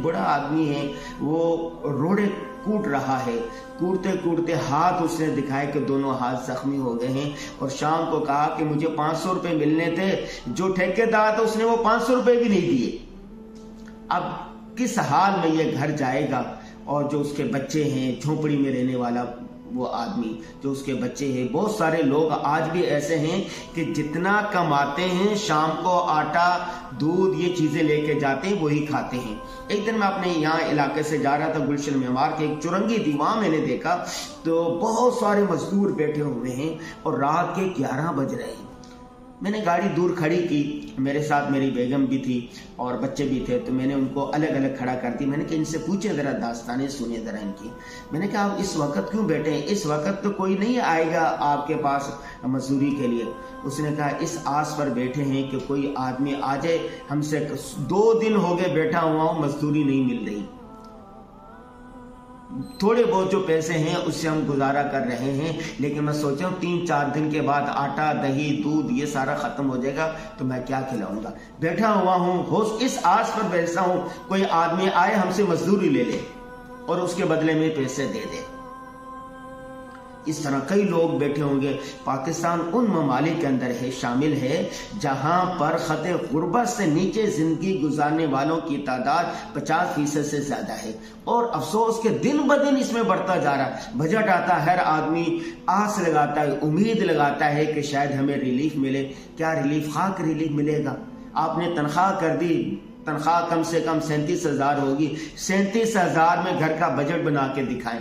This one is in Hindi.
बूढ़ा आदमी है, वो रोड़े कूट रहा है। कूटते कूटते हाथ उसने दिखाए कि दोनों हाथ जख्मी हो गए हैं, और शाम को कहा कि मुझे 500 रुपए मिलने थे। जो ठेकेदार था उसने वो 500 रुपए भी नहीं दिए। अब किस हाल में ये घर जाएगा। और जो उसके बच्चे हैं, झोपड़ी में रहने वाला वो आदमी, जो उसके बच्चे हैं, बहुत सारे लोग आज भी ऐसे हैं कि जितना कमाते हैं शाम को आटा, दूध, ये चीजें लेके जाते हैं, वही खाते हैं। एक दिन मैं अपने यहाँ इलाके से जा रहा था, गुलशन मेवार के एक चुरंगी थी, वहां मैंने देखा तो बहुत सारे मजदूर बैठे हुए हैं और रात के 11 बज रहे हैं। मैंने गाड़ी दूर खड़ी की, मेरे साथ मेरी बेगम भी थी और बच्चे भी थे, तो मैंने उनको अलग अलग खड़ा कर दी। मैंने कहा इनसे पूछे जरा, दास्तानें सुनिए जरा इनकी। मैंने कहा आप इस वक्त क्यों बैठे हैं? इस वक्त तो कोई नहीं आएगा आपके पास मजदूरी के लिए। उसने कहा इस आस पर बैठे हैं कि कोई आदमी आ जाए, हमसे 2 दिन हो गए बैठा हुआ हूं, मजदूरी नहीं मिल रही। थोड़े बहुत जो पैसे हैं उससे हम गुजारा कर रहे हैं, लेकिन मैं सोचा 3-4 दिन के बाद आटा, दही, दूध ये सारा खत्म हो जाएगा तो मैं क्या खिलाऊंगा। बैठा हुआ हूं, होश इस आस पर बैठा हूं कोई आदमी आए, हमसे मजदूरी ले ले और उसके बदले में पैसे दे दे। इस तरह कई लोग बैठे होंगे। पाकिस्तान उन ममालिक के अंदर है, शामिल है, जहां पर खते गुर्बत से नीचे जिंदगी गुजारने वालों की तादाद 50% से ज्यादा है। और अफसोस के दिन ब दिन इसमें बढ़ता जा रहा है। बजट आता है, हर आदमी आस लगाता है, उम्मीद लगाता है कि शायद हमें रिलीफ मिले। क्या रिलीफ? खाक रिलीफ मिलेगा। आपने तनख्वाह कर दी, तनख्वाह कम से कम 37,000 होगी, 37,000 में घर का बजट बना के दिखाएं।